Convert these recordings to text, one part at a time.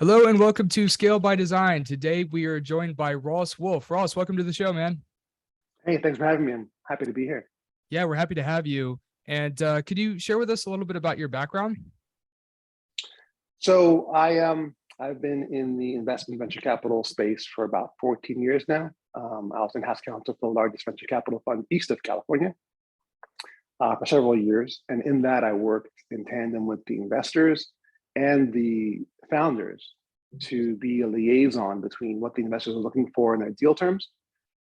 Hello and welcome to Scale by Design. Today we are joined by Ross Wolfe. Ross, welcome to the show, man. Hey, thanks for having me. I'm happy to be here. Yeah, we're happy to have you. And could you share with us a little bit about your background? So I've been in the investment venture capital space for about 14 years now. I was in house counsel for the largest venture capital fund east of California for several years, and in that I worked in tandem with the investors and the founders to be a liaison between what the investors are looking for in their deal terms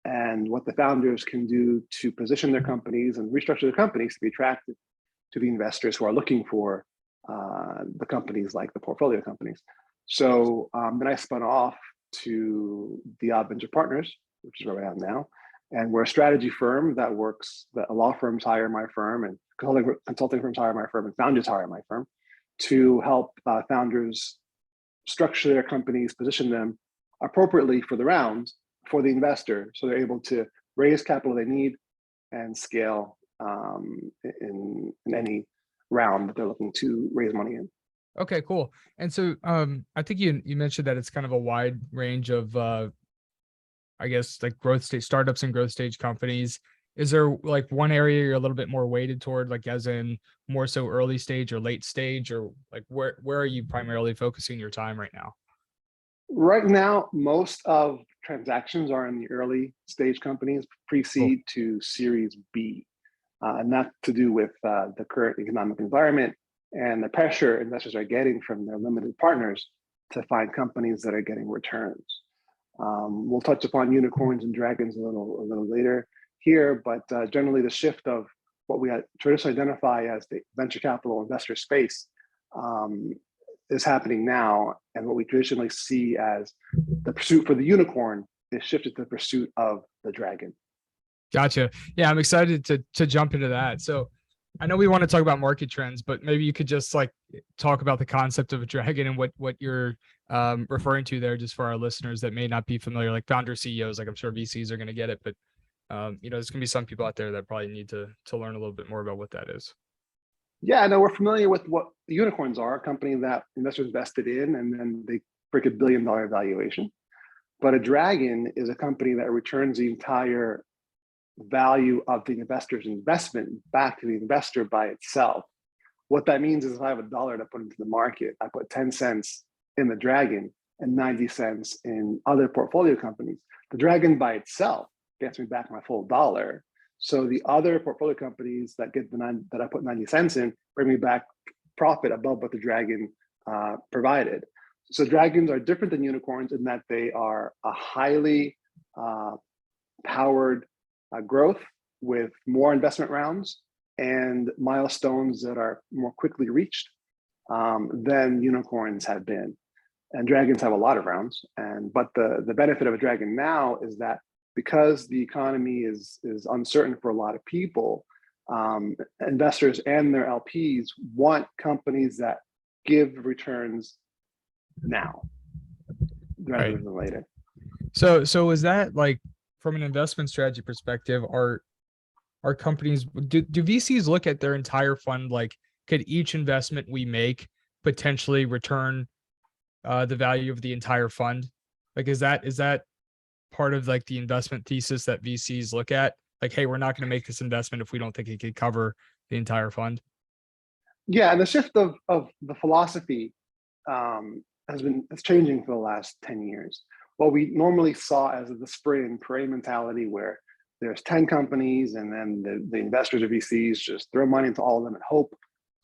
and what the founders can do to position their companies and restructure their companies to be attractive to the investors who are looking for the companies like the portfolio companies. So then I spun off to Diab Venture Partners, which is where I am now. And we're a strategy firm that law firms hire my firm and consulting firms hire my firm and founders hire my firm to help founders structure their companies, position them appropriately for the rounds for the investor, so they're able to raise capital they need and scale in any round that they're looking to raise money in. Okay, cool. And so I think you mentioned that it's kind of a wide range of I guess like growth stage startups and growth stage companies. Is there like one area you're a little bit more weighted toward, like as in more so early stage or late stage, or like where are you primarily focusing your time right now? Right now, most of transactions are in the early stage companies, pre-seed to Series B, and that's to do with the current economic environment and the pressure investors are getting from their limited partners to find companies that are getting returns. We'll touch upon unicorns and dragons a little later here, but generally the shift of what we traditionally identify as the venture capital investor space is happening now, and what we traditionally see as the pursuit for the unicorn is shifted to the pursuit of the dragon. Gotcha. Yeah, I'm excited to jump into that. So I know we want to talk about market trends, but maybe you could just like talk about the concept of a dragon and what you're referring to there, just for our listeners that may not be familiar, like founder CEOs. Like I'm sure VCs are going to get it, but there's going to be some people out there that probably need to learn a little bit more about what that is. Yeah, I know we're familiar with what the unicorns are, a company that investors invested in and then they break $1 billion valuation. But a dragon is a company that returns the entire value of the investor's investment back to the investor by itself. What that means is if I have $1 to put into the market, I put 10 cents in the dragon and 90 cents in other portfolio companies. The dragon by itself gets me back my full dollar. So the other portfolio companies that I put 90 cents in bring me back profit above what the dragon provided. So dragons are different than unicorns in that they are a highly powered growth with more investment rounds and milestones that are more quickly reached than unicorns have been. And dragons have a lot of rounds. But the benefit of a dragon now is that because the economy is uncertain for a lot of people, investors and their LPs want companies that give returns now rather than later. So is that like, from an investment strategy perspective, are companies, do VCs look at their entire fund like, could each investment we make potentially return the value of the entire fund? Like, is that part of like the investment thesis that VCs look at? Like, hey, we're not going to make this investment if we don't think it could cover the entire fund. Yeah, and the shift of the philosophy it's changing for the last 10 years. What we normally saw as the spray and pray mentality, where there's 10 companies and then the investors or VCs just throw money into all of them and hope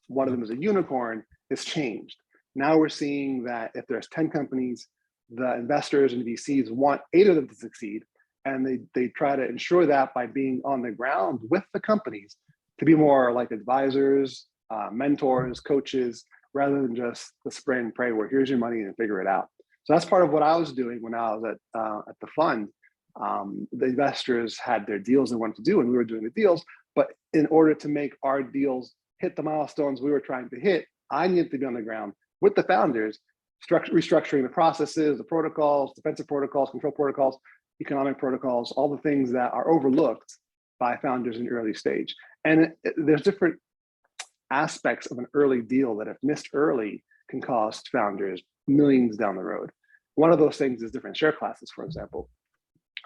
one of them is a unicorn, has changed. Now we're seeing that if there's 10 companies, the investors and VCs want 8 of them to succeed, and they try to ensure that by being on the ground with the companies to be more like advisors, mentors, coaches, rather than just the spray and pray where here's your money and figure it out. So that's part of what I was doing when I was at the fund. The investors had their deals they wanted to do and we were doing the deals, but in order to make our deals hit the milestones we were trying to hit, I needed to be on the ground with the founders, restructuring the processes, the protocols, defensive protocols, control protocols, economic protocols, all the things that are overlooked by founders in early stage. And there's different aspects of an early deal that if missed early can cost founders millions down the road. One of those things is different share classes, for example.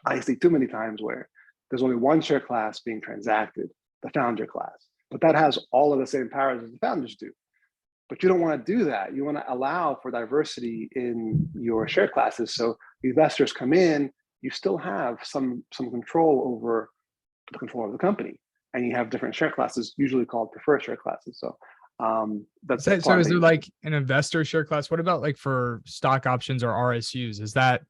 I see too many times where there's only one share class being transacted, the founder class, but that has all of the same powers as the founders do. But you don't want to do that. You want to allow for diversity in your share classes. So investors come in, you still have some control over the control of the company. And you have different share classes, usually called preferred share classes. So that's so is there like an investor share class? What about like for stock options or RSUs? Is that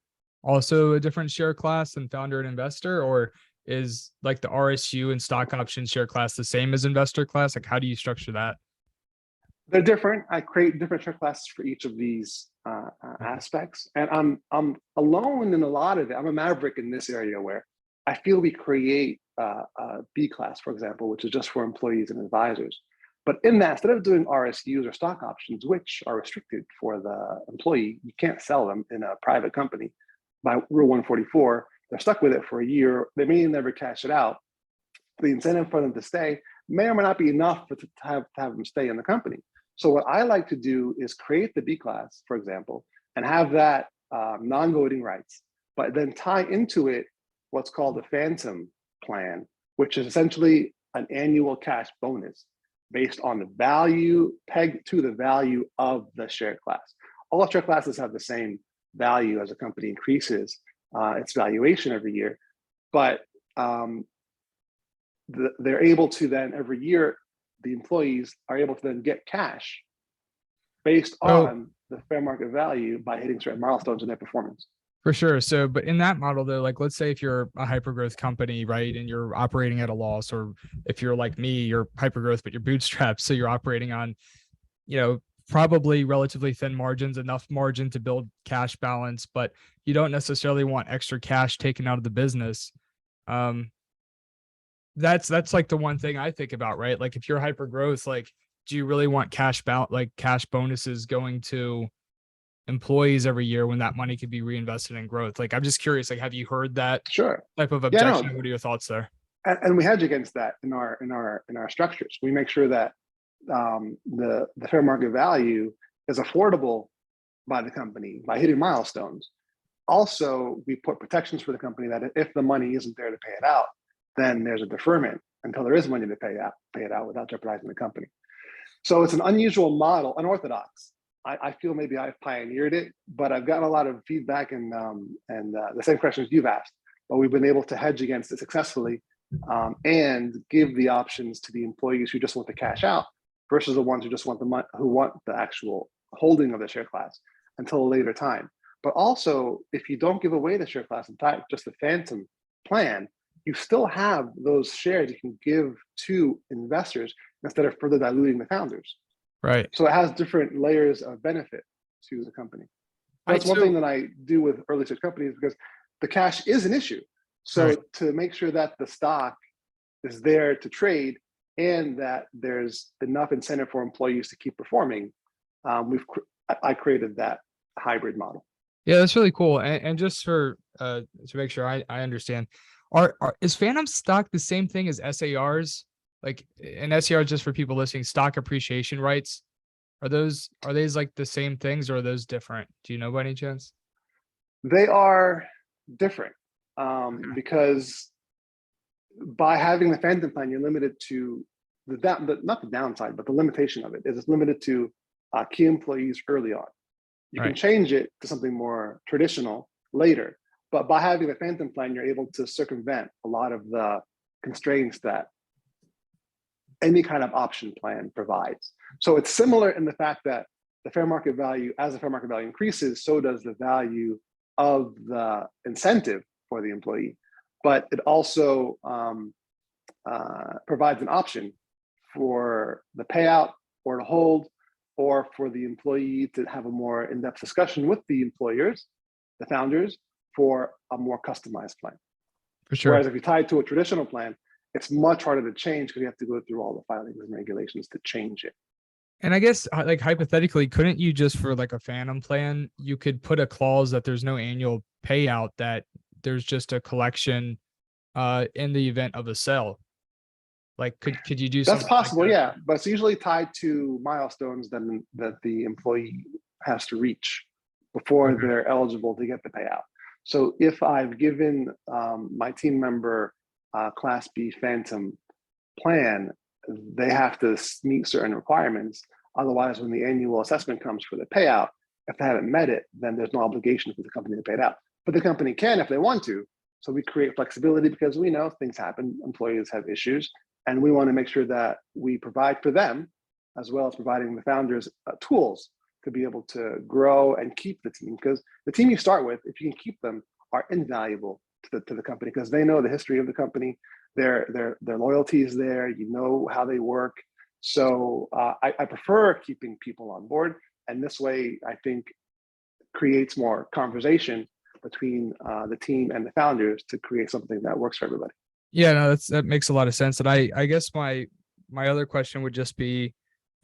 also a different share class than founder and investor, or is like the RSU and stock option share class the same as investor class? Like, how do you structure that? They're different. I create different share classes for each of these aspects, and I'm alone in a lot of it. I'm a maverick in this area where I feel we create a B class, for example, which is just for employees and advisors. But in that, instead of doing RSUs or stock options, which are restricted for the employee, you can't sell them in a private company by Rule 144. They're stuck with it for a year. They may never cash it out. The incentive for them to stay may or may not be enough to have them stay in the company. So what I like to do is create the B class, for example, and have that non-voting rights, but then tie into it what's called a phantom plan, which is essentially an annual cash bonus based on the value pegged to the value of the share class. All share classes have the same value as a company increases its valuation every year, but they're able to then every year, the employees are able to then get cash based on the fair market value by hitting certain milestones in their performance. For sure. So, but in that model though, like let's say if you're a hypergrowth company, right, and you're operating at a loss, or if you're like me, you're hypergrowth, but you're bootstrapped. So you're operating on, probably relatively thin margins, enough margin to build cash balance, but you don't necessarily want extra cash taken out of the business. That's like the one thing I think about, right? Like if you're hypergrowth, like, do you really want cash bonuses going to employees every year when that money could be reinvested in growth? Like, I'm just curious, like, have you heard that Sure. type of Yeah, objection? no. What are your thoughts there? And we hedge against that in our structures. We make sure that the fair market value is affordable by the company by hitting milestones. Also, we put protections for the company that if the money isn't there to pay it out, then there's a deferment until there is money to pay it out without jeopardizing the company. So it's an unusual model, unorthodox. I feel maybe I've pioneered it, but I've gotten a lot of feedback and the same questions you've asked. But we've been able to hedge against it successfully and give the options to the employees who just want the cash out versus the ones who just want the actual holding of the share class until a later time. But also, if you don't give away the share class in time, just the phantom plan, you still have those shares you can give to investors instead of further diluting the founders. Right. So it has different layers of benefit to the company. That's one thing that I do with early stage companies because the cash is an issue. So right. To make sure that the stock is there to trade and that there's enough incentive for employees to keep performing, I created that hybrid model. Yeah, that's really cool. And just for to make sure I understand, is phantom stock the same thing as SARs? Like an SAR, just for people listening, stock appreciation rights. Are these like the same things or are those different? Do you know by any chance? They are different because by having the phantom plan, you're limited to not the downside, but the limitation of it is it's limited to key employees early on. You can change it to something more traditional later, but by having the phantom plan, you're able to circumvent a lot of the constraints that any kind of option plan provides. So it's similar in the fact that the fair market value, as the fair market value increases, so does the value of the incentive for the employee. But it also provides an option for the payout or to hold, or for the employee to have a more in-depth discussion with the employers, the founders, for a more customized plan. For sure. Whereas if you tie it to a traditional plan, it's much harder to change because you have to go through all the filings and regulations to change it. And I guess, like, hypothetically, couldn't you just, for like a phantom plan, you could put a clause that there's no annual payout, that there's just a collection in the event of a sale? Like, could you do something? That's possible, like that? yeah, but it's usually tied to milestones that the employee has to reach. before they're eligible to get the payout. So if I've given my team member Class B Phantom plan, they have to meet certain requirements. Otherwise, when the annual assessment comes for the payout, if they haven't met it, then there's no obligation for the company to pay it out. But the company can if they want to. So we create flexibility because we know things happen, employees have issues, and we want to make sure that we provide for them, as well as providing the founders tools to be able to grow and keep the team. Because the team you start with, if you can keep them, are invaluable to the company because they know the history of the company, their loyalty is there, you know how they work. So I prefer keeping people on board. And this way, I think, creates more conversation between the team and the founders to create something that works for everybody. Yeah, no, that makes a lot of sense. And I guess my other question would just be,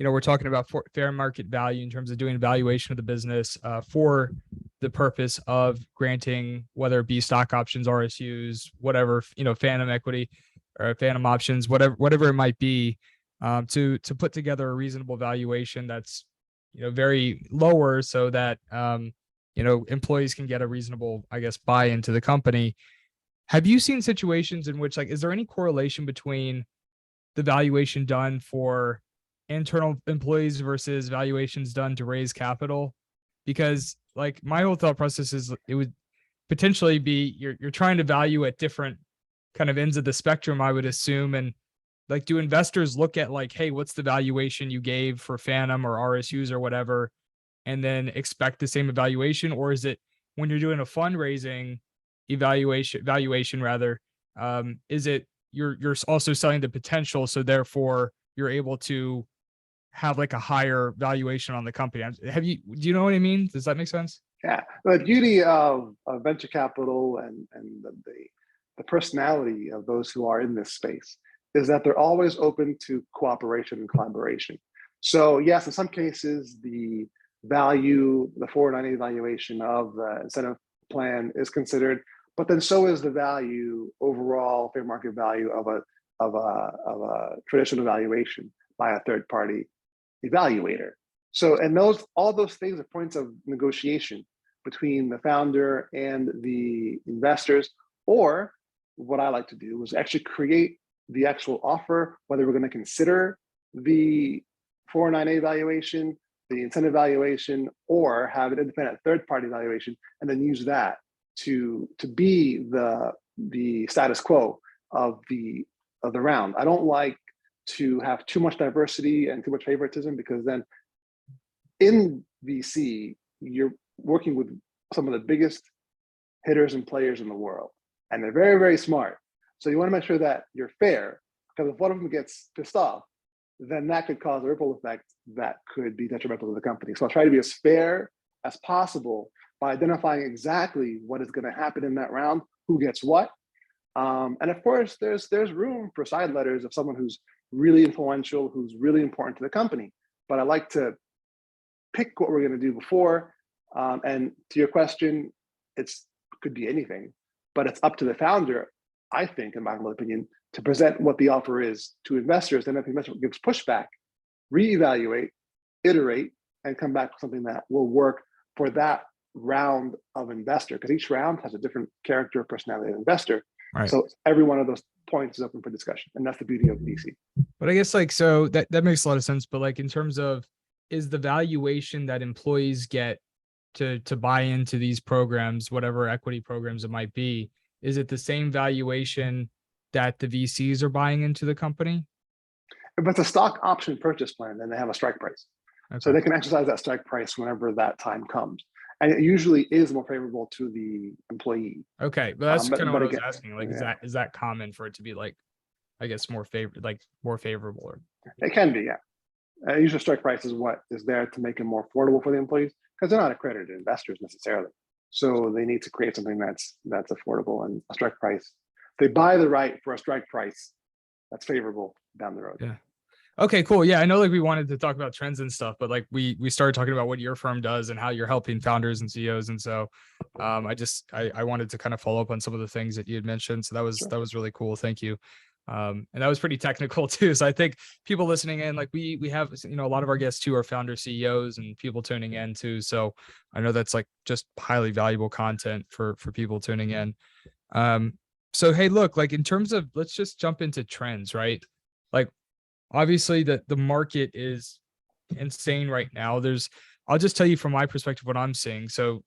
we're talking about fair market value in terms of doing valuation of the business for the purpose of granting, whether it be stock options, RSUs, whatever, phantom equity or phantom options, whatever it might be, to put together a reasonable valuation that's, very lower so that, employees can get a reasonable, I guess, buy into the company. Have you seen situations in which, is there any correlation between the valuation done for internal employees versus valuations done to raise capital? Because my whole thought process is it would potentially be you're trying to value at different kind of ends of the spectrum, I would assume. And do investors look at hey, what's the valuation you gave for Phantom or RSUs or whatever, and then expect the same evaluation? Or is it when you're doing a fundraising valuation rather, is it you're also selling the potential, so therefore you're able to have a higher valuation on the company? Do you know what I mean? Does that make sense? Yeah, the beauty of venture capital and the personality of those who are in this space is that they're always open to cooperation and collaboration. So yes, in some cases, the 409A valuation of the incentive plan is considered, but then so is the value, overall fair market value of a traditional valuation by a third party evaluator. So, and all those things are points of negotiation between the founder and the investors. Or what I like to do is actually create the actual offer, whether we're going to consider the 409A valuation, the incentive valuation, or have an independent third-party valuation, and then use that to be the status quo of the round. I don't like to have too much diversity and too much favoritism, because then in VC, you're working with some of the biggest hitters and players in the world, and they're very, very smart. So you want to make sure that you're fair, because if one of them gets pissed off, then that could cause a ripple effect that could be detrimental to the company. So I'll try to be as fair as possible by identifying exactly what is going to happen in that round, who gets what. And of course, there's room for side letters of someone who's really influential, who's really important to the company. But I like to pick what we're going to do before. And to your question, it could be anything, but it's up to the founder, I think, in my humble opinion, to present what the offer is to investors. And if the investor gives pushback, reevaluate, iterate, and come back with something that will work for that round of investor, because each round has a different character, personality of investor. Right. So every one of those points is open for discussion, and that's the beauty of VC. But I guess so that makes a lot of sense. But in terms of, is the valuation that employees get to buy into these programs, whatever equity programs it might be, is it the same valuation that the VCs are buying into the company? If it's a stock option purchase plan, then they have a strike price. Okay. So they can exercise that strike price whenever that time comes. And it usually is more favorable to the employee. Okay, but that's kind of what I was asking. Is that common for it to be I guess more favorable? Or it can be, yeah. Usually strike price is what is there to make it more affordable for the employees, because they're not accredited investors necessarily. So they need to create something that's affordable, and a strike price. They buy the right for a strike price that's favorable down the road. Yeah. Okay, cool. Yeah, I know we wanted to talk about trends and stuff, but we started talking about what your firm does and how you're helping founders and CEOs. And so I wanted to kind of follow up on some of the things that you had mentioned. So that was really cool. Thank you. And that was pretty technical too. So I think people listening in, like we have, you know, a lot of our guests too are founder CEOs and people tuning in too. So I know that's like just highly valuable content for people tuning in. So hey, look, like in terms of, let's just jump into trends, right? Like obviously the market is insane right now. I'll just tell you from my perspective what I'm seeing. So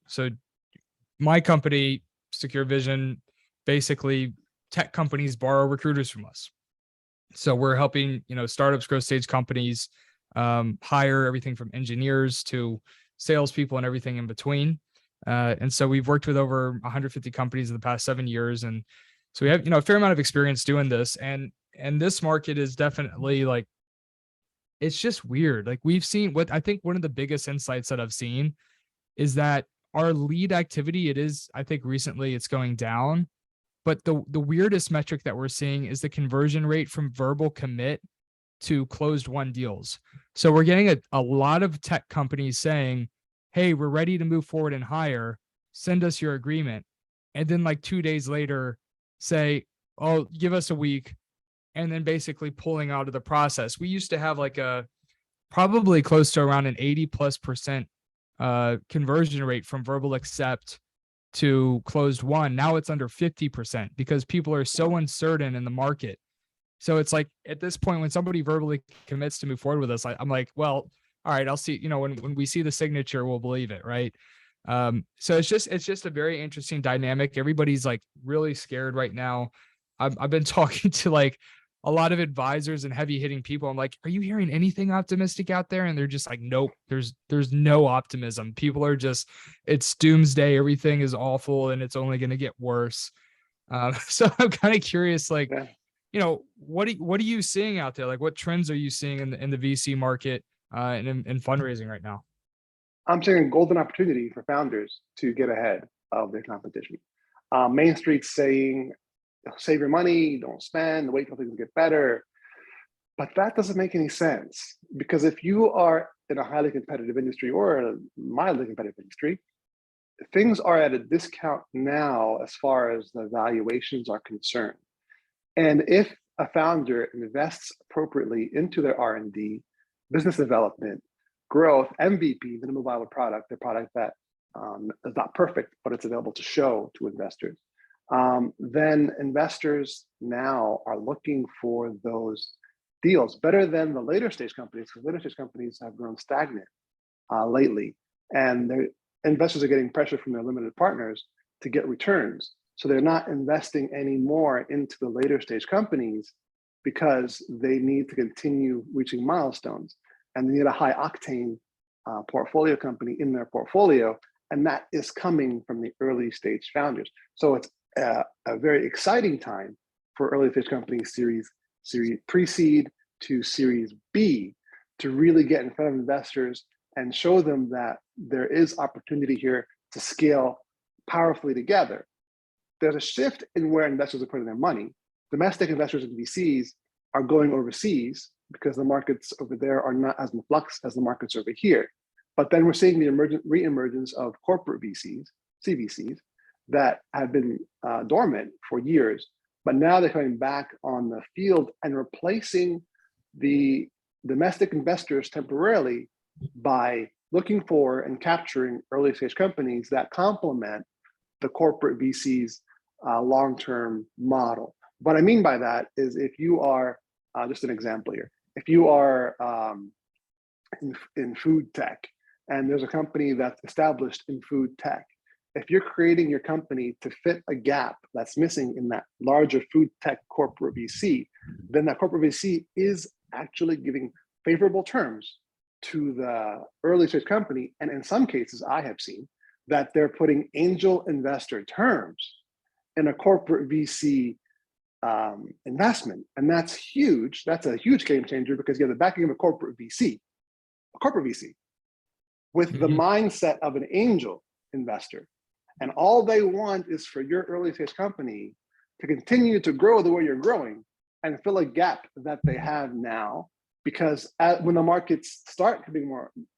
my company, Secure Vision, basically tech companies borrow recruiters from us. So we're helping, you know, startups, growth stage companies, hire everything from engineers to salespeople and everything in between. And so we've worked with over 150 companies in the past 7 years, and so we have, you know, a fair amount of experience doing this. And this market is definitely like, it's just weird. Like we've seen, what I think one of the biggest insights that I've seen is that our lead activity, it is, I think recently it's going down, but the weirdest metric that we're seeing is the conversion rate from verbal commit to closed won deals. So we're getting a lot of tech companies saying, hey, we're ready to move forward and hire, send us your agreement. And then like 2 days later say, oh, give us a week. And then basically pulling out of the process. We used to have like a probably close to around an 80+% conversion rate from verbal accept to closed won. Now it's under 50% because people are so uncertain in the market. So it's like at this point, when somebody verbally commits to move forward with us, I'm like, well, all right, I'll see, you know, when we see the signature, we'll believe it. Right. So it's just a very interesting dynamic. Everybody's like really scared right now. I've been talking to like a lot of advisors and heavy hitting people. I'm like, are you hearing anything optimistic out there? And they're just like, nope, there's no optimism. People are just, it's doomsday. Everything is awful and it's only going to get worse. So I'm kind of curious, like, Yeah. you know, what are you seeing out there? Like what trends are you seeing in the VC market and in fundraising right now? I'm seeing a golden opportunity for founders to get ahead of their competition. Main Street's saying, save your money, don't spend, wait till things get better. But that doesn't make any sense, because if you are in a highly competitive industry or a mildly competitive industry, things are at a discount now as far as the valuations are concerned. And if a founder invests appropriately into their R&D, business development, growth, MVP, minimum viable product, the product that is not perfect, but it's available to show to investors, then investors now are looking for those deals better than the later stage companies, because later stage companies have grown stagnant lately. And their investors are getting pressure from their limited partners to get returns. So they're not investing anymore into the later stage companies because they need to continue reaching milestones. And they need a high octane portfolio company in their portfolio. And that is coming from the early stage founders. So it's a very exciting time for early stage companies, series pre-seed to series B, to really get in front of investors and show them that there is opportunity here to scale powerfully together. There's a shift in where investors are putting their money. Domestic investors and VCs are going overseas because the markets over there are not as in flux as the markets over here. But then we're seeing the re-emergence of corporate VCs, CVCs, that have been dormant for years, but now they're coming back on the field and replacing the domestic investors temporarily by looking for and capturing early stage companies that complement the corporate VCs long-term model. What I mean by that is, if you are, just an example here, if you are in food tech and there's a company that's established in food tech, if you're creating your company to fit a gap that's missing in that larger food tech corporate VC, then that corporate VC is actually giving favorable terms to the early stage company. And in some cases, I have seen that they're putting angel investor terms in a corporate VC investment. And that's huge. That's a huge game changer, because you have the backing of a corporate VC with the mindset of an angel investor. And all they want is for your early stage company to continue to grow the way you're growing and fill a gap that they have now. Because when the markets start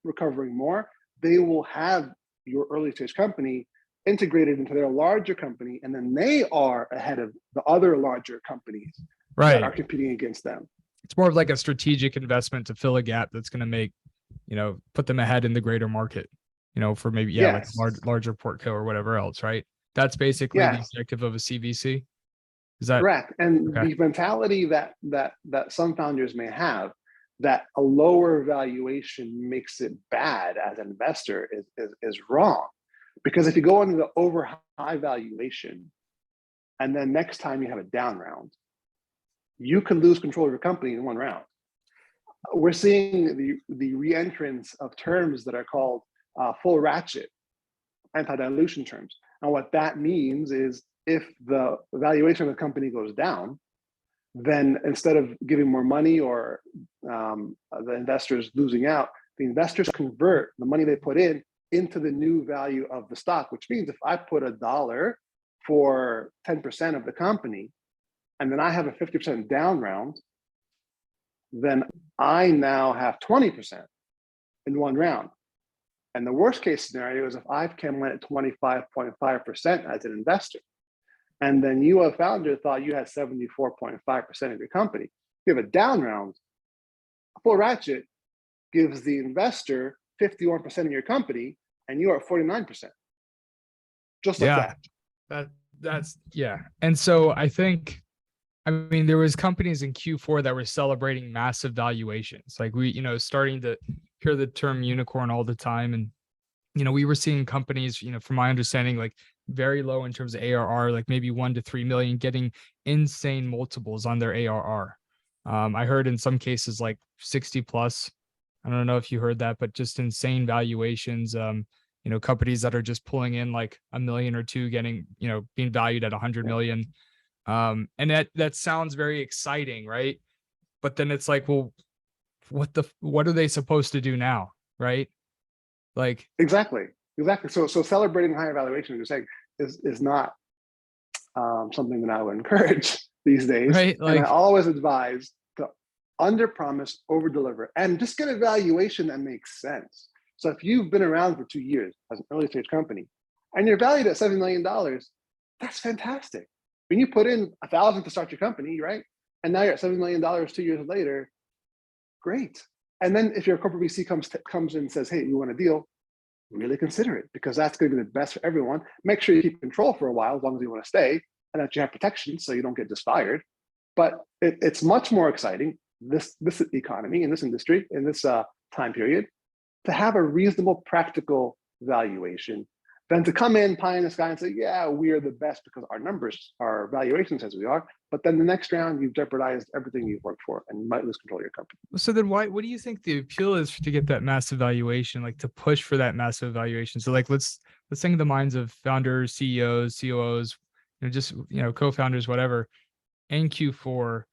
recovering more, they will have your early stage company integrated into their larger company, and then they are ahead of the other larger companies that are Right. competing against them. It's more of like a strategic investment to fill a gap that's going to make, put them ahead in the greater market, for maybe, yeah, like Yes, larger portco or whatever else, right? That's basically the yes, objective of a CVC. Is that correct. And okay? the mentality that some founders may have, that a lower valuation makes it bad as an investor, is wrong. Because if you go into the over high valuation, and then next time you have a down round, you could lose control of your company in one round. We're seeing the re-entrance of terms that are called full ratchet, anti-dilution terms. And what that means is, if the valuation of the company goes down, then instead of giving more money, or the investors losing out, the investors convert the money they put in into the new value of the stock, which means if I put $1 for 10% of the company, and then I have a 50% down round, then I now have 20% in one round. And the worst case scenario is if I've come in at 25.5% as an investor, and then you, a founder, thought you had 74.5% of your company. You have a down round, a full ratchet gives the investor 51% of your company, and you are 49%. Just like Yeah, that. that's yeah. And so I mean, there was companies in Q4 that were celebrating massive valuations. Like we, starting to hear the term unicorn all the time. And, we were seeing companies, from my understanding, like very low in terms of ARR, like maybe 1 to 3 million, getting insane multiples on their ARR. I heard in some cases like 60 plus. I don't know if you heard that, but just insane valuations. Companies that are just pulling in like a million or two, getting, being valued at 100 million. And that sounds very exciting, right? But then it's like, well, what are they supposed to do now, right? Like, Exactly. So celebrating higher valuation, you're saying, is not something that I would encourage these days. right? And I Like, always advise to under promise, over deliver, and just get a valuation that makes sense. So if you've been around for 2 years as an early stage company, and you're valued at $7 million, that's fantastic. When you put in 1,000 to start your company, right? And now you're at $7 million 2 years later, great. And then if your corporate VC comes in and says, hey, we want a deal, really consider it, because that's going to be the best for everyone. Make sure you keep control for a while, as long as you want to stay, and that you have protection so you don't get just fired. But it's much more exciting, this economy, in this industry, in this time period, to have a reasonable, practical valuation than to come in pie in the sky and say, yeah, we are the best because our numbers, our valuation says we are. But then the next round, you've jeopardized everything you've worked for, and you might lose control of your company. so then what do you think the appeal is to get that massive valuation, like to push for that massive valuation? So like, let's think of the minds of founders, CEOs, COOs, just, co-founders, whatever, in Q4,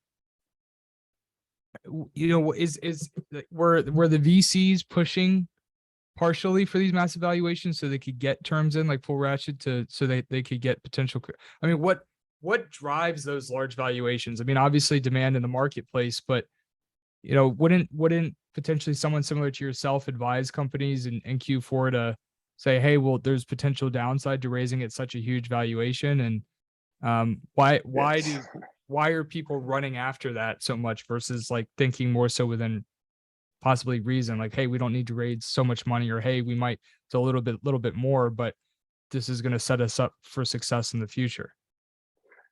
were the VCs pushing partially for these massive valuations so they could get terms in like full ratchet so they could get potential. I mean, what drives those large valuations? I mean, obviously demand in the marketplace, but wouldn't potentially someone similar to yourself advise companies in Q4 to say, hey, well, there's potential downside to raising at such a huge valuation, and Yes. why are people running after that so much versus like thinking more so within possibly reason, like, hey, we don't need to raise so much money, or hey, we might do a little bit more, but this is going to set us up for success in the future.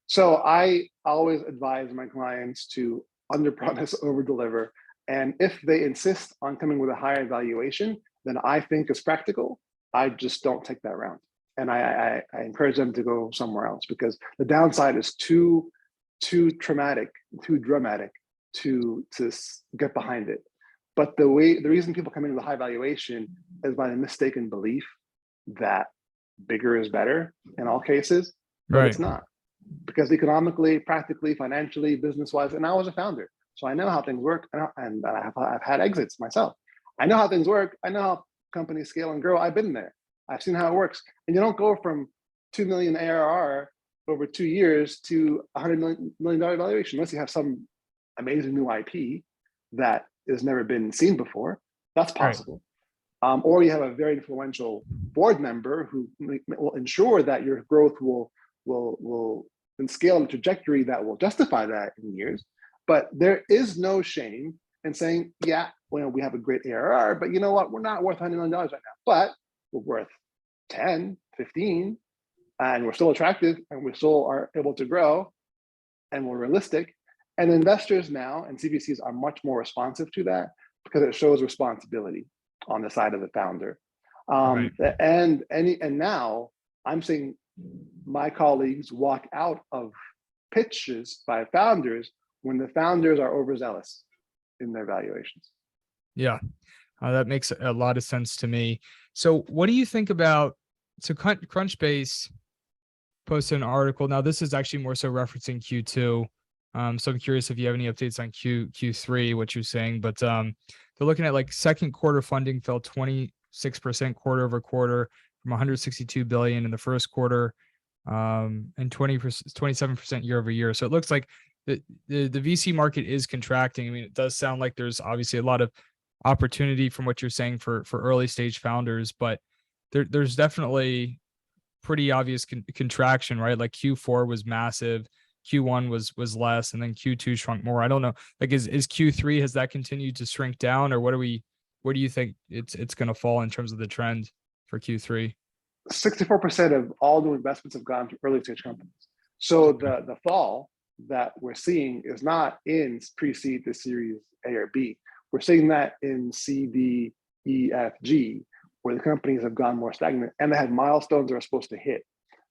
So I always advise my clients to under promise, over deliver. And if they insist on coming with a higher valuation than I think is practical, I just don't take that round. And I encourage them to go somewhere else, because the downside is too traumatic, too dramatic to get behind it. But the reason people come into the high valuation is by the mistaken belief that bigger is better in all cases, but Right. it's not. Because economically, practically, financially, business-wise, and I was a founder, so I know how things work, and I've had exits myself. I know how things work. I know how companies scale and grow. I've been there. I've seen how it works. And you don't go from 2 million ARR over 2 years to $100 million valuation unless you have some amazing new IP that has never been seen before. That's possible. Right. Or you have a very influential board member who will ensure that your growth will and scale and trajectory that will justify that in years. But there is no shame in saying, yeah, well, we have a great ARR, but you know what? We're not worth $100 million right now, but we're worth 10, 15, and we're still attractive and we still are able to grow and we're realistic. And investors now and CVCs are much more responsive to that because it shows responsibility on the side of the founder. Right. And now I'm seeing my colleagues walk out of pitches by founders when the founders are overzealous in their valuations. Yeah, that makes a lot of sense to me. So what do you think about, so Crunchbase posted an article. Now this is actually more so referencing Q2. So I'm curious if you have any updates on Q3, what you're saying, but they're looking at like second quarter funding fell 26% quarter over quarter from 162 billion in the first quarter, and 27% year over year. So it looks like the VC market is contracting. I mean, it does sound like there's obviously a lot of opportunity from what you're saying for early stage founders, but there's definitely pretty obvious contraction, right? Like Q4 was massive, Q1 was less, and then Q2 shrunk more. I don't know. Like, is Q3, has that continued to shrink down, or where do you think it's going to fall in terms of the trend for Q3? 64% of all new investments have gone to early stage companies. So the fall that we're seeing is not in pre-seed to series A or B. We're seeing that in C, D, E, F, G, where the companies have gone more stagnant and they had milestones they're supposed to hit,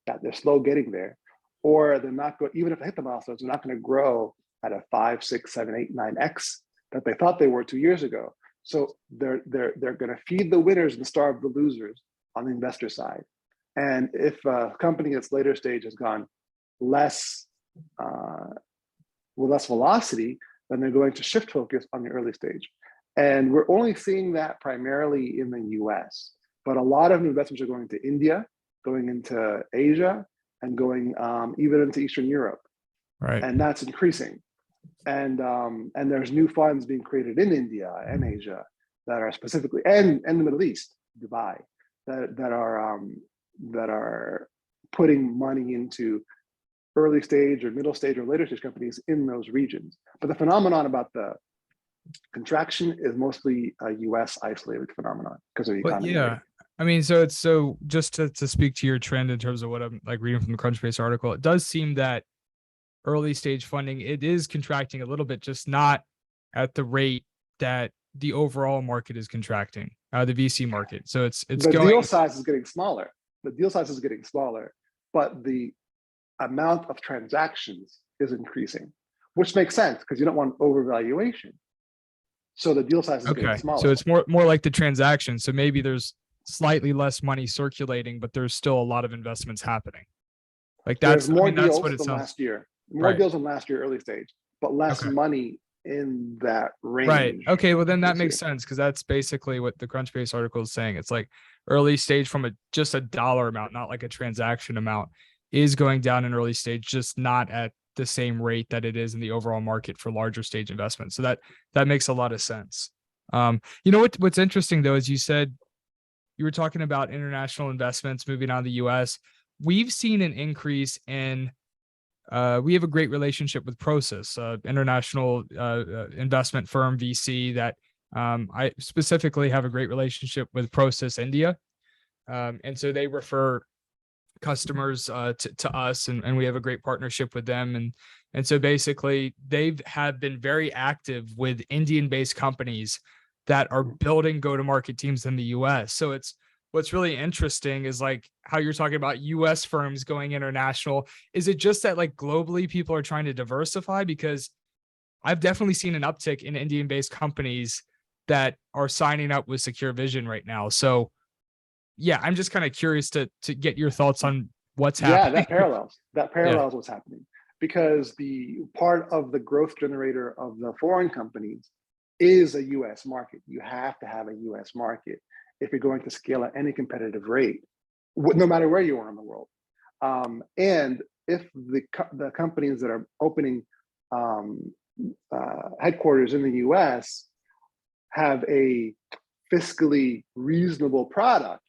that they're slow getting there, or they're not going, even if they hit the milestones, they're not going to grow at a 5, 6, 7, 8, 9x that they thought they were 2 years ago. So they're going to feed the winners and starve the losers on the investor side. And if a company that's later stage has gone less with less velocity, then they're going to shift focus on the early stage. And we're only seeing that primarily in the US, but a lot of investments are going to India, going into Asia, and going even into Eastern Europe. Right. And that's increasing. And there's new funds being created in India and Asia that are specifically, and the Middle East, Dubai, that are putting money into early stage or middle stage or later stage companies in those regions. But the phenomenon about the contraction is mostly a US isolated phenomenon because of the economy. Yeah. I mean, so just to speak to your trend in terms of what I'm like reading from the Crunchbase article, it does seem that early stage funding, it is contracting a little bit, just not at the rate that the overall market is contracting, the VC market. So it's the going. Deal size is getting smaller. The deal size is getting smaller, but the amount of transactions is increasing, which makes sense because you don't want overvaluation. So the deal size is getting smaller. So it's more like the transaction. So maybe there's slightly less money circulating, but there's still a lot of investments happening. Like that's more I mean, deals that's what it than sounds. last year. More deals than last year, early stage, but less money in that range. Right. Okay. Well, then that makes sense because that's basically what the Crunchbase article is saying. It's like early stage from just a dollar amount, not like a transaction amount, is going down in early stage, just not at the same rate that it is in the overall market for larger stage investments. So that makes a lot of sense. You know what's interesting though is you said you were talking about international investments moving out of the US. We've seen an increase in we have a great relationship with Prosus, international investment firm VC that I specifically have a great relationship with Prosus India. And so they refer customers to us and we have a great partnership with them. And so basically have been very active with Indian-based companies that are building go-to-market teams in the US. So what's really interesting is like how you're talking about US firms going international. Is it just that like globally people are trying to diversify? Because I've definitely seen an uptick in Indian-based companies that are signing up with Secure Vision right now. So yeah, I'm just kind of curious to get your thoughts on what's happening. Yeah, that parallels what's happening because the part of the growth generator of the foreign companies is a US market. You have to have a US market if you're going to scale at any competitive rate, no matter where you are in the world. And if the companies that are opening headquarters in the US have a fiscally reasonable product,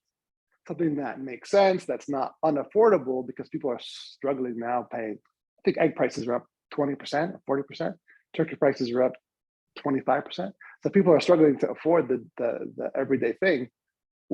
something that makes sense, that's not unaffordable because people are struggling now paying think egg prices are up 20%, 40%. Turkey prices are up 25%. So people are struggling to afford the everyday thing.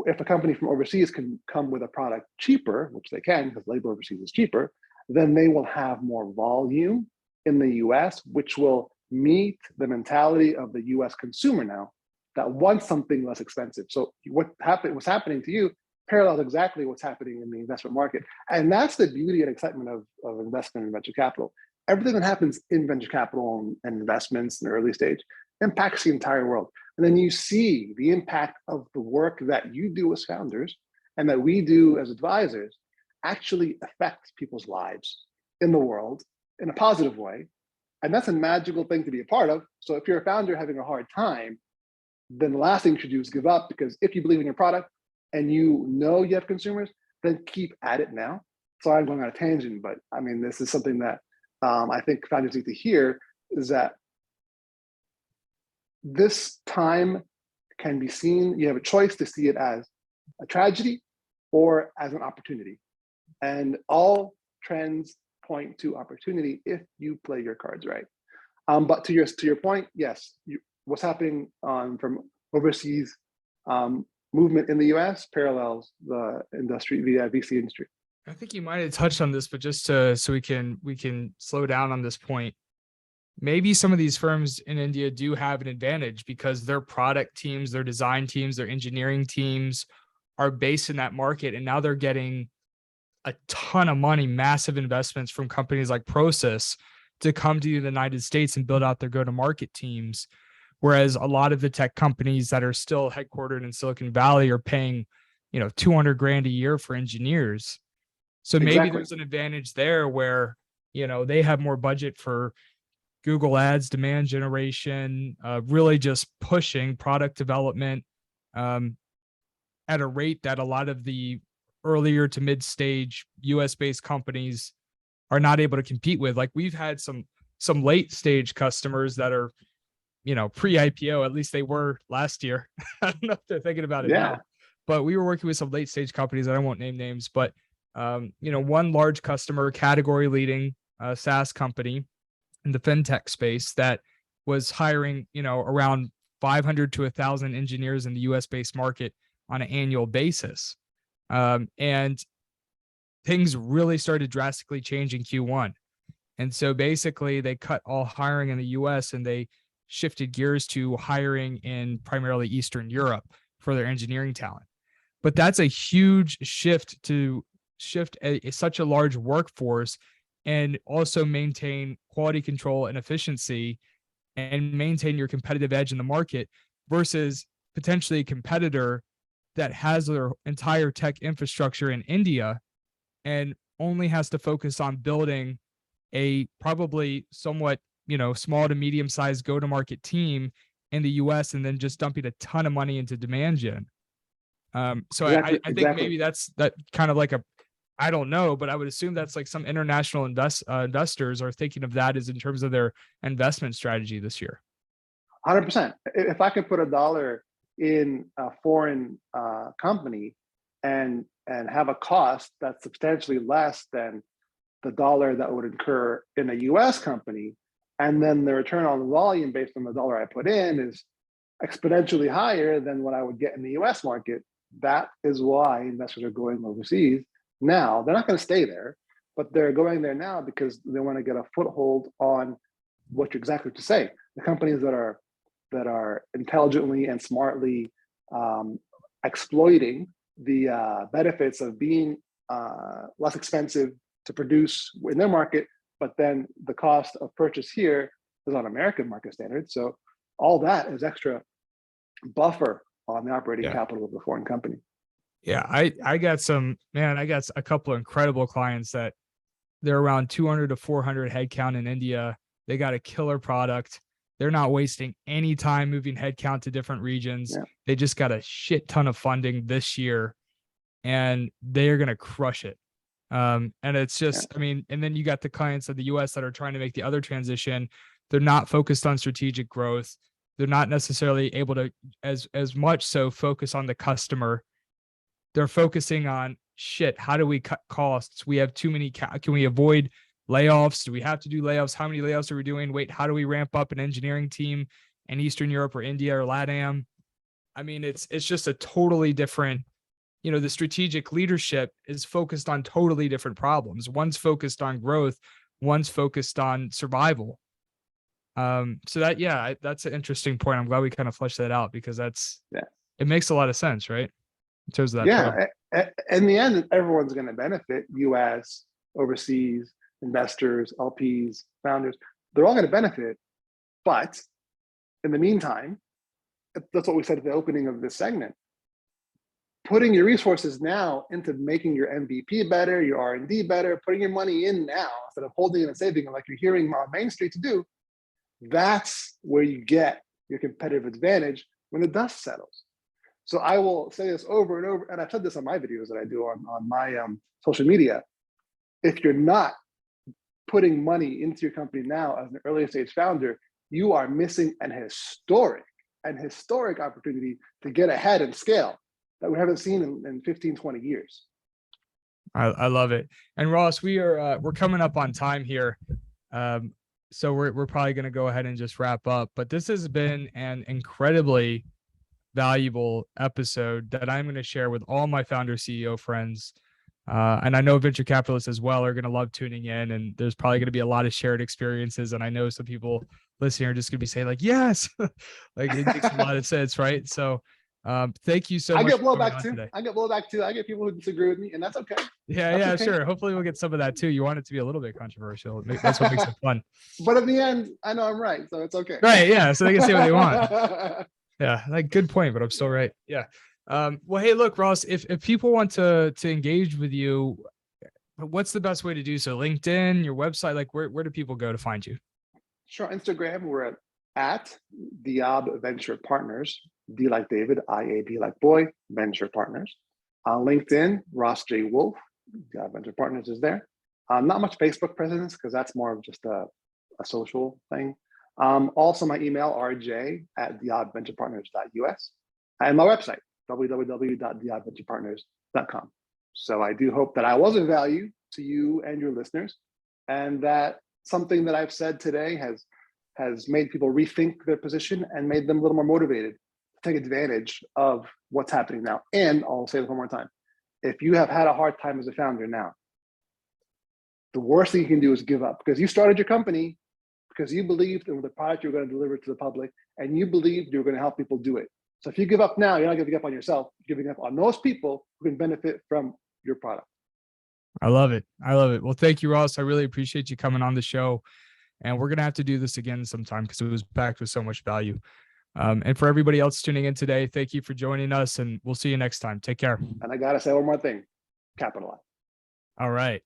If a company from overseas can come with a product cheaper, which they can because labor overseas is cheaper, then they will have more volume in the US, which will meet the mentality of the US consumer now that wants something less expensive. So what's happening to you parallels exactly what's happening in the investment market. And that's the beauty and excitement of investment in venture capital. Everything that happens in venture capital and investments in the early stage impacts the entire world. And then you see the impact of the work that you do as founders and that we do as advisors actually affect people's lives in the world in a positive way. And that's a magical thing to be a part of. So if you're a founder having a hard time, then the last thing you should do is give up, because if you believe in your product and you know you have consumers, then keep at it now. So I'm going on a tangent, but I mean, this is something that I think founders need to hear, is that this time can be seen, you have a choice to see it as a tragedy or as an opportunity. And all trends point to opportunity if you play your cards right. But to your point, yes, what's happening from overseas movement in the US parallels the industry, the VC industry. I think you might have touched on this, but just so we can slow down on this point. Maybe some of these firms in India do have an advantage because their product teams, their design teams, their engineering teams are based in that market. And now they're getting a ton of money, massive investments from companies like Process to come to the United States and build out their go-to-market teams. Whereas a lot of the tech companies that are still headquartered in Silicon Valley are paying, $200,000 a year for engineers. So maybe there's an advantage there where, they have more budget for Google Ads, demand generation, really just pushing product development at a rate that a lot of the earlier to mid-stage US-based companies are not able to compete with. Like we've had some late-stage customers that are, pre-IPO, at least they were last year. I don't know if they're thinking about it now, but we were working with some late-stage companies that I won't name names, but one large customer, category leading SaaS company in the fintech space that was hiring, around 500 to 1,000 engineers in the US-based market on an annual basis. And things really started drastically changing Q1. And so basically they cut all hiring in the US and they shifted gears to hiring in primarily Eastern Europe for their engineering talent. But that's a huge shift to shift such a large workforce and also maintain quality control and efficiency and maintain your competitive edge in the market versus potentially a competitor that has their entire tech infrastructure in India and only has to focus on building a probably somewhat, small to medium sized go-to-market team in the US and then just dumping a ton of money into demand gen. So I think maybe that's that kind of like I don't know, but I would assume that's like some international investors are thinking of that as in terms of their investment strategy this year. 100%. If I could put $1 in a foreign company and have a cost that's substantially less than the dollar that would incur in a US company, and then the return on volume based on the dollar I put in is exponentially higher than what I would get in the US market, that is why investors are going overseas. Now, they're not going to stay there, but they're going there now because they want to get a foothold on what you're exactly to say. The companies that are intelligently and smartly exploiting the benefits of being less expensive to produce in their market, but then the cost of purchase here is on American market standards. So all that is extra buffer on the operating capital of the foreign company. Yeah, I got a couple of incredible clients that they're around 200 to 400 headcount in India. They got a killer product. They're not wasting any time moving headcount to different regions. Yeah. They just got a shit ton of funding this year and they're going to crush it. And it's just, and then you got the clients of the US that are trying to make the other transition. They're not focused on strategic growth. They're not necessarily able to as much so focus on the customer. They're focusing on how do we cut costs? We have too many, can we avoid layoffs? Do we have to do layoffs? How many layoffs are we doing? Wait, how do we ramp up an engineering team in Eastern Europe or India or LATAM? I mean, it's just a totally different, the strategic leadership is focused on totally different problems. One's focused on growth, one's focused on survival. So that's an interesting point. I'm glad we kind of fleshed that out, because it makes a lot of sense, right? In terms of that. Yeah. In the end, everyone's going to benefit. US, overseas, investors, LPs, founders, they're all going to benefit. But in the meantime, that's what we said at the opening of this segment. Putting your resources now into making your MVP better, your R&D better, putting your money in now instead of holding it and saving it like you're hearing on Main Street to do, that's where you get your competitive advantage when the dust settles. So I will say this over and over, and I've said this on my videos that I do on my social media. If you're not putting money into your company now as an early stage founder, you are missing an historic opportunity to get ahead and scale that we haven't seen in 15, 20 years. I love it. And Ross, we're coming up on time here. So we're probably going to go ahead and just wrap up, but this has been an incredibly valuable episode that I'm going to share with all my founder CEO friends. And I know venture capitalists as well are going to love tuning in, and there's probably going to be a lot of shared experiences. And I know some people listening are just going to be saying like, yes, like it makes a lot of sense. Right. So thank you so much. I get blowback too. I get blowback too. I get people who disagree with me, and that's okay. Yeah, sure. Hopefully we'll get some of that too. You want it to be a little bit controversial. That's what makes it fun. But in the end, I know I'm right, so it's okay. Right. Yeah. So they can say what they want. Yeah. Like, good point, but I'm still right. Yeah. Well, hey, look, Ross, if people want to engage with you, what's the best way to do so? LinkedIn, your website, like where do people go to find you? Sure. Instagram, we're at Diab Venture Partners. D like David, IAB like boy, Venture Partners. On LinkedIn, Ross J. Wolfe, Diab Venture Partners is there. Not much Facebook presence because that's more of just a social thing. Also my email, rj@diabventurepartners.us, and my website, www.diabventurepartners.com. So I do hope that I was of value to you and your listeners, and that something that I've said today has made people rethink their position and made them a little more motivated to take advantage of what's happening now. And I'll say this one more time. If you have had a hard time as a founder now, the worst thing you can do is give up, because you started your company because you believed in the product you were going to deliver to the public, and you believed you were going to help people do it. So if you give up now, you're not giving up on yourself, you're giving up on those people who can benefit from your product. I love it. Well, thank you, Ross. I really appreciate you coming on the show. And we're going to have to do this again sometime because it was packed with so much value. And for everybody else tuning in today, thank you for joining us, and we'll see you next time. Take care. And I got to say one more thing, capitalize. All right.